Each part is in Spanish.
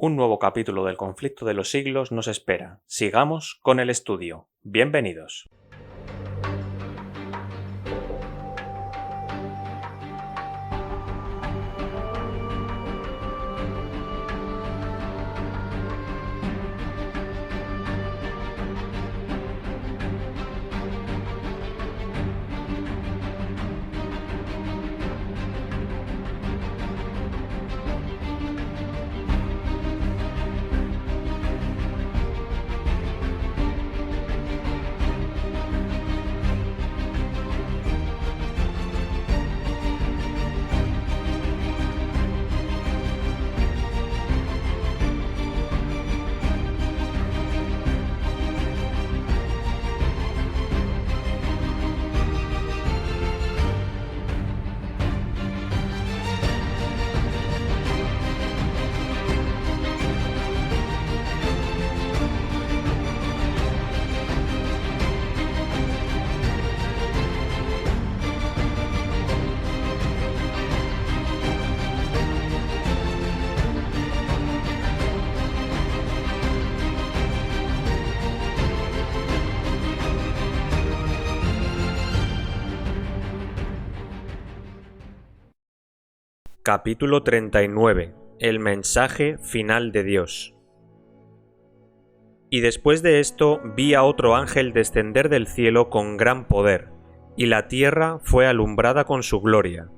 Un nuevo capítulo del conflicto de los siglos nos espera. Sigamos con el estudio. Bienvenidos. Capítulo 39. El mensaje final de Dios. Y después de esto vi a otro ángel descender del cielo con gran poder, y la tierra fue alumbrada con su gloria,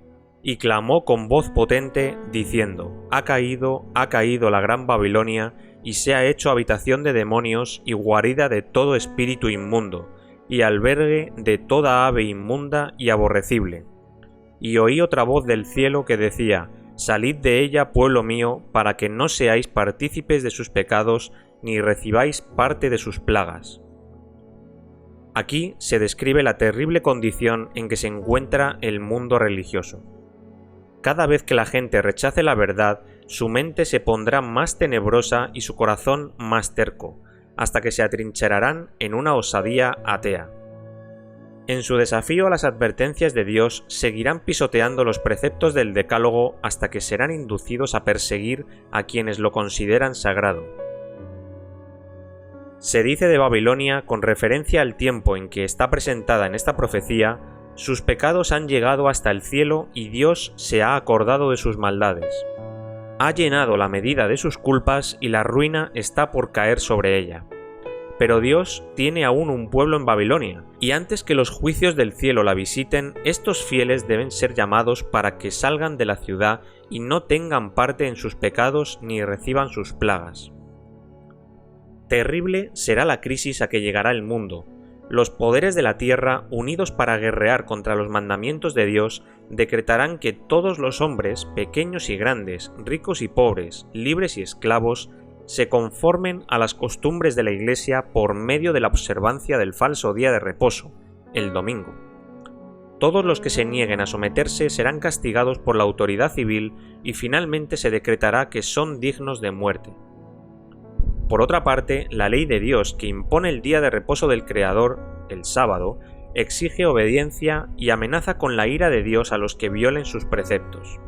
y clamó con voz potente, diciendo: ha caído la gran Babilonia, y se ha hecho habitación de demonios y guarida de todo espíritu inmundo, y albergue de toda ave inmunda y aborrecible. Y oí otra voz del cielo que decía: salid de ella, pueblo mío, para que no seáis partícipes de sus pecados, ni recibáis parte de sus plagas. Aquí se describe la terrible condición en que se encuentra el mundo religioso. Cada vez que la gente rechace la verdad, su mente se pondrá más tenebrosa y su corazón más terco, hasta que se atrincherarán en una osadía atea. En su desafío a las advertencias de Dios, seguirán pisoteando los preceptos del Decálogo hasta que serán inducidos a perseguir a quienes lo consideran sagrado. Se dice de Babilonia, con referencia al tiempo en que está presentada en esta profecía: sus pecados han llegado hasta el cielo y Dios se ha acordado de sus maldades. Ha llenado la medida de sus culpas y la ruina está por caer sobre ella. Pero Dios tiene aún un pueblo en Babilonia, y antes que los juicios del cielo la visiten, estos fieles deben ser llamados para que salgan de la ciudad y no tengan parte en sus pecados ni reciban sus plagas. Terrible será la crisis a que llegará el mundo. Los poderes de la tierra, unidos para guerrear contra los mandamientos de Dios, decretarán que todos los hombres, pequeños y grandes, ricos y pobres, libres y esclavos, se conformen a las costumbres de la Iglesia por medio de la observancia del falso día de reposo, el domingo. Todos los que se nieguen a someterse serán castigados por la autoridad civil y finalmente se decretará que son dignos de muerte. Por otra parte, la ley de Dios que impone el día de reposo del Creador, el sábado, exige obediencia y amenaza con la ira de Dios a los que violen sus preceptos.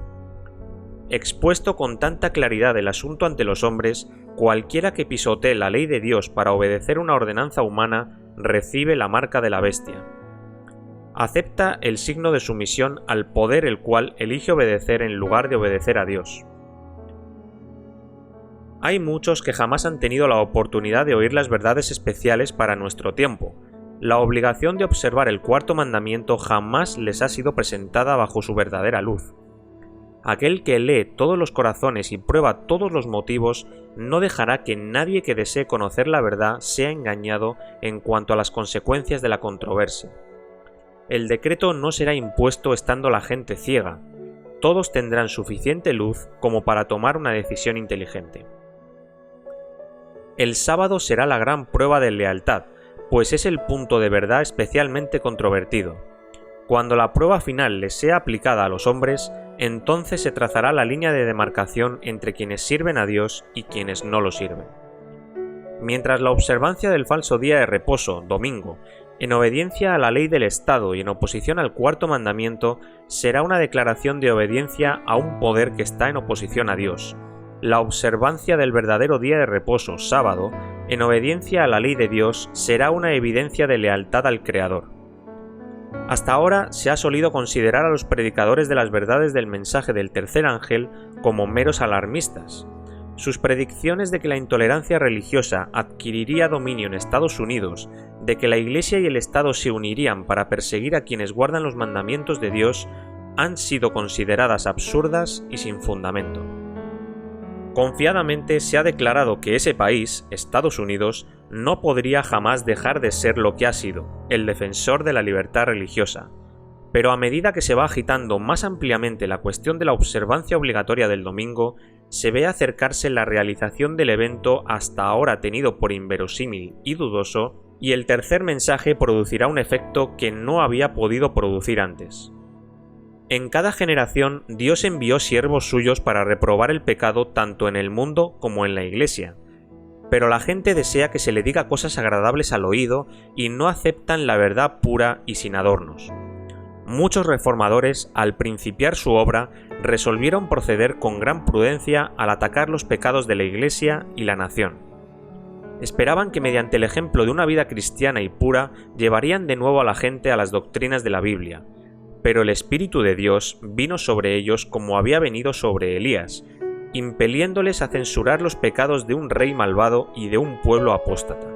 Expuesto con tanta claridad el asunto ante los hombres, cualquiera que pisotee la ley de Dios para obedecer una ordenanza humana recibe la marca de la bestia. Acepta el signo de sumisión al poder el cual elige obedecer en lugar de obedecer a Dios. Hay muchos que jamás han tenido la oportunidad de oír las verdades especiales para nuestro tiempo. La obligación de observar el cuarto mandamiento jamás les ha sido presentada bajo su verdadera luz. Aquel que lee todos los corazones y prueba todos los motivos no dejará que nadie que desee conocer la verdad sea engañado en cuanto a las consecuencias de la controversia. El decreto no será impuesto estando la gente ciega. Todos tendrán suficiente luz como para tomar una decisión inteligente. El sábado será la gran prueba de lealtad, pues es el punto de verdad especialmente controvertido. Cuando la prueba final les sea aplicada a los hombres, entonces se trazará la línea de demarcación entre quienes sirven a Dios y quienes no lo sirven. Mientras la observancia del falso día de reposo, domingo, en obediencia a la ley del Estado y en oposición al cuarto mandamiento, será una declaración de obediencia a un poder que está en oposición a Dios. la observancia del verdadero día de reposo, sábado, en obediencia a la ley de Dios, será una evidencia de lealtad al Creador. Hasta ahora se ha solido considerar a los predicadores de las verdades del mensaje del tercer ángel como meros alarmistas. Sus predicciones de que la intolerancia religiosa adquiriría dominio en Estados Unidos, de que la Iglesia y el Estado se unirían para perseguir a quienes guardan los mandamientos de Dios, han sido consideradas absurdas y sin fundamento. Confiadamente se ha declarado que ese país, Estados Unidos, no podría jamás dejar de ser lo que ha sido, el defensor de la libertad religiosa. Pero a medida que se va agitando más ampliamente la cuestión de la observancia obligatoria del domingo, se ve acercarse la realización del evento hasta ahora tenido por inverosímil y dudoso, y el tercer mensaje producirá un efecto que no había podido producir antes. En cada generación Dios envió siervos suyos para reprobar el pecado tanto en el mundo como en la Iglesia, pero la gente desea que se le diga cosas agradables al oído y no aceptan la verdad pura y sin adornos. Muchos reformadores, al principiar su obra, resolvieron proceder con gran prudencia al atacar los pecados de la Iglesia y la nación. Esperaban que mediante el ejemplo de una vida cristiana y pura llevarían de nuevo a la gente a las doctrinas de la Biblia, pero el Espíritu de Dios vino sobre ellos como había venido sobre Elías, impeliéndoles a censurar los pecados de un rey malvado y de un pueblo apóstata.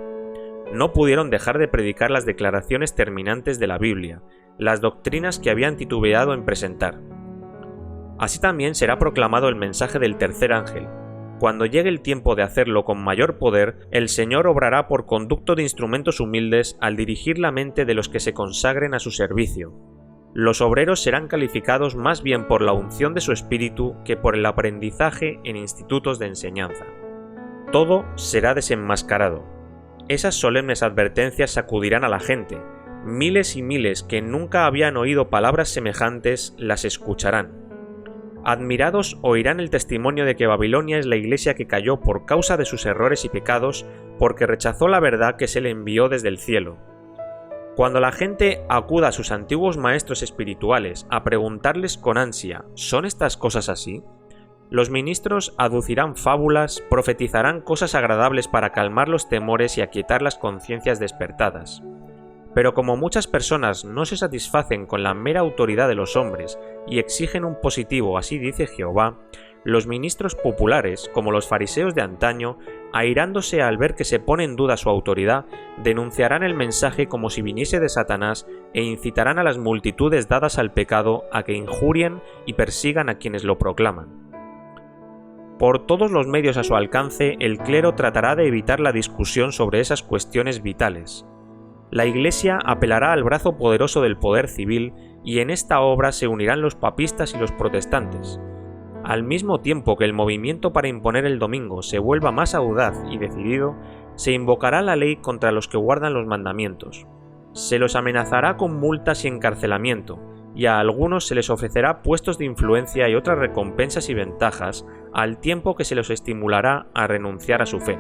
No pudieron dejar de predicar las declaraciones terminantes de la Biblia, las doctrinas que habían titubeado en presentar. Así también será proclamado el mensaje del tercer ángel. Cuando llegue el tiempo de hacerlo con mayor poder, el Señor obrará por conducto de instrumentos humildes al dirigir la mente de los que se consagren a su servicio. Los obreros serán calificados más bien por la unción de su espíritu que por el aprendizaje en institutos de enseñanza. Todo será desenmascarado. Esas solemnes advertencias sacudirán a la gente. Miles y miles que nunca habían oído palabras semejantes las escucharán. Admirados oirán el testimonio de que Babilonia es la iglesia que cayó por causa de sus errores y pecados, porque rechazó la verdad que se le envió desde el cielo. Cuando la gente acuda a sus antiguos maestros espirituales a preguntarles con ansia, ¿son estas cosas así?, los ministros aducirán fábulas, profetizarán cosas agradables para calmar los temores y aquietar las conciencias despertadas. Pero como muchas personas no se satisfacen con la mera autoridad de los hombres y exigen un positivo, así dice Jehová, los ministros populares, como los fariseos de antaño, airándose al ver que se pone en duda su autoridad, denunciarán el mensaje como si viniese de Satanás e incitarán a las multitudes dadas al pecado a que injurien y persigan a quienes lo proclaman. Por todos los medios a su alcance, el clero tratará de evitar la discusión sobre esas cuestiones vitales. La Iglesia apelará al brazo poderoso del poder civil y en esta obra se unirán los papistas y los protestantes. Al mismo tiempo que el movimiento para imponer el domingo se vuelva más audaz y decidido, se invocará la ley contra los que guardan los mandamientos. Se los amenazará con multas y encarcelamiento, y a algunos se les ofrecerá puestos de influencia y otras recompensas y ventajas, al tiempo que se los estimulará a renunciar a su fe.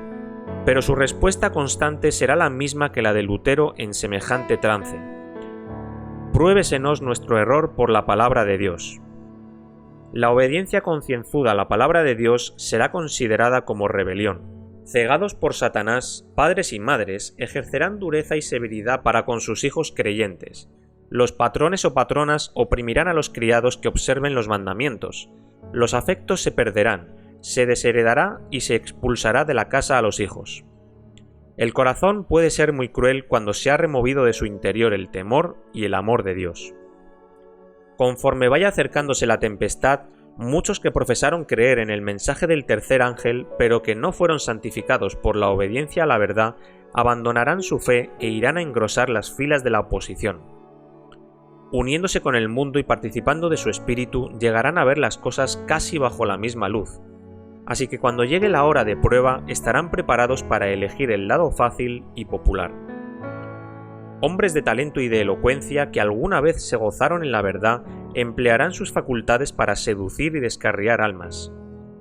Pero su respuesta constante será la misma que la de Lutero en semejante trance. Pruébesenos nuestro error por la palabra de Dios. La obediencia concienzuda a la palabra de Dios será considerada como rebelión. Cegados por Satanás, padres y madres ejercerán dureza y severidad para con sus hijos creyentes. Los patrones o patronas oprimirán a los criados que observen los mandamientos. Los afectos se perderán, se desheredará y se expulsará de la casa a los hijos. El corazón puede ser muy cruel cuando se ha removido de su interior el temor y el amor de Dios. Conforme vaya acercándose la tempestad, muchos que profesaron creer en el mensaje del tercer ángel, pero que no fueron santificados por la obediencia a la verdad, abandonarán su fe e irán a engrosar las filas de la oposición. Uniéndose con el mundo y participando de su espíritu, llegarán a ver las cosas casi bajo la misma luz. Así que cuando llegue la hora de prueba, estarán preparados para elegir el lado fácil y popular. Hombres de talento y de elocuencia que alguna vez se gozaron en la verdad, emplearán sus facultades para seducir y descarriar almas.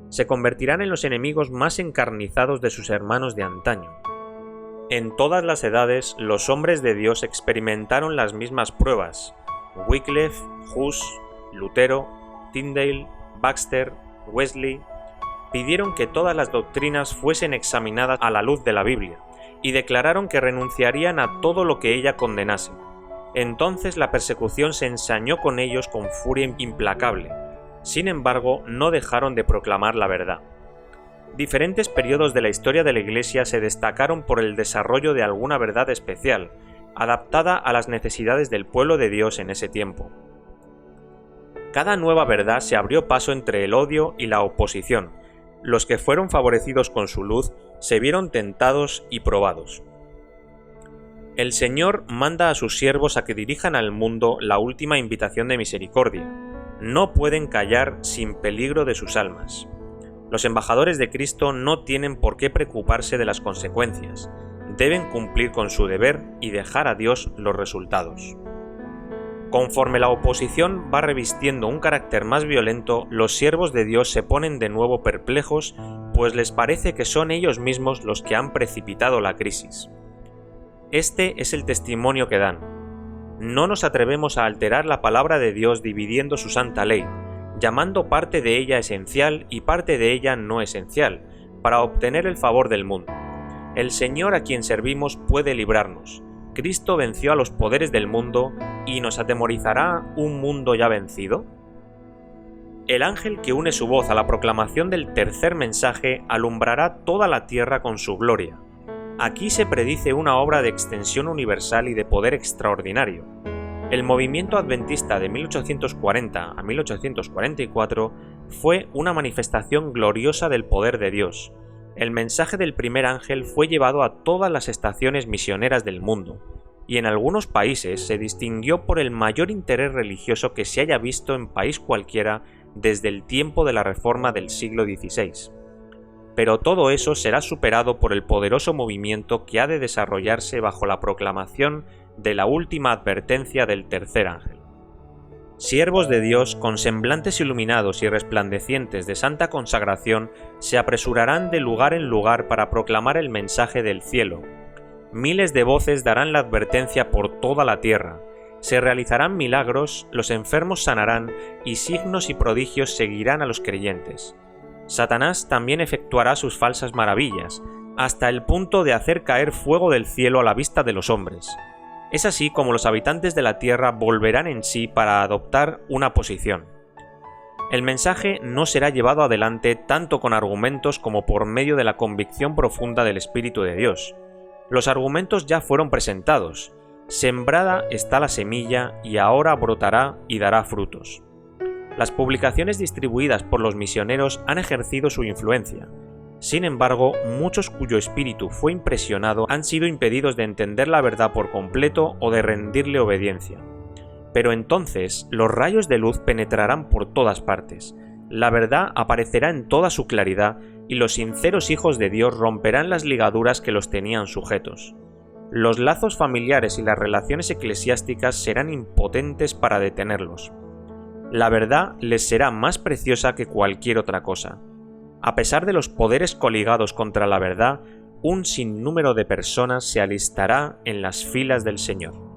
Se convertirán en los enemigos más encarnizados de sus hermanos de antaño. En todas las edades, los hombres de Dios experimentaron las mismas pruebas. Wycliffe, Hus, Lutero, Tyndale, Baxter, Wesley. pidieron que todas las doctrinas fuesen examinadas a la luz de la Biblia, y declararon que renunciarían a todo lo que ella condenase. Entonces la persecución se ensañó con ellos con furia implacable. Sin embargo, no dejaron de proclamar la verdad. Diferentes periodos de la historia de la Iglesia se destacaron por el desarrollo de alguna verdad especial, adaptada a las necesidades del pueblo de Dios en ese tiempo. Cada nueva verdad se abrió paso entre el odio y la oposición. Los que fueron favorecidos con su luz se vieron tentados y probados. El Señor manda a sus siervos a que dirijan al mundo la última invitación de misericordia. No pueden callar sin peligro de sus almas. Los embajadores de Cristo no tienen por qué preocuparse de las consecuencias. Deben cumplir con su deber y dejar a Dios los resultados. Conforme la oposición va revistiendo un carácter más violento, los siervos de Dios se ponen de nuevo perplejos, pues les parece que son ellos mismos los que han precipitado la crisis. Este es el testimonio que dan. No nos atrevemos a alterar la palabra de Dios dividiendo su santa ley, llamando parte de ella esencial y parte de ella no esencial, para obtener el favor del mundo. El Señor a quien servimos puede librarnos. ¿Cristo venció a los poderes del mundo y nos atemorizará un mundo ya vencido? El ángel que une su voz a la proclamación del tercer mensaje alumbrará toda la tierra con su gloria. Aquí se predice una obra de extensión universal y de poder extraordinario. El movimiento adventista de 1840 a 1844 fue una manifestación gloriosa del poder de Dios. El mensaje del primer ángel fue llevado a todas las estaciones misioneras del mundo, y en algunos países se distinguió por el mayor interés religioso que se haya visto en país cualquiera desde el tiempo de la Reforma del siglo XVI. Pero todo eso será superado por el poderoso movimiento que ha de desarrollarse bajo la proclamación de la última advertencia del tercer ángel. Siervos de Dios con semblantes iluminados y resplandecientes de santa consagración se apresurarán de lugar en lugar para proclamar el mensaje del cielo. Miles de voces darán la advertencia por toda la tierra. Se realizarán milagros, los enfermos sanarán y signos y prodigios seguirán a los creyentes. Satanás también efectuará sus falsas maravillas, hasta el punto de hacer caer fuego del cielo a la vista de los hombres. Es así como los habitantes de la tierra volverán en sí para adoptar una posición. El mensaje no será llevado adelante tanto con argumentos como por medio de la convicción profunda del Espíritu de Dios. Los argumentos ya fueron presentados. Sembrada está la semilla y ahora brotará y dará frutos. Las publicaciones distribuidas por los misioneros han ejercido su influencia. Sin embargo, muchos cuyo espíritu fue impresionado han sido impedidos de entender la verdad por completo o de rendirle obediencia. Pero entonces los rayos de luz penetrarán por todas partes, la verdad aparecerá en toda su claridad y los sinceros hijos de Dios romperán las ligaduras que los tenían sujetos. Los lazos familiares y las relaciones eclesiásticas serán impotentes para detenerlos. La verdad les será más preciosa que cualquier otra cosa. A pesar de los poderes coligados contra la verdad, un sinnúmero de personas se alistará en las filas del Señor.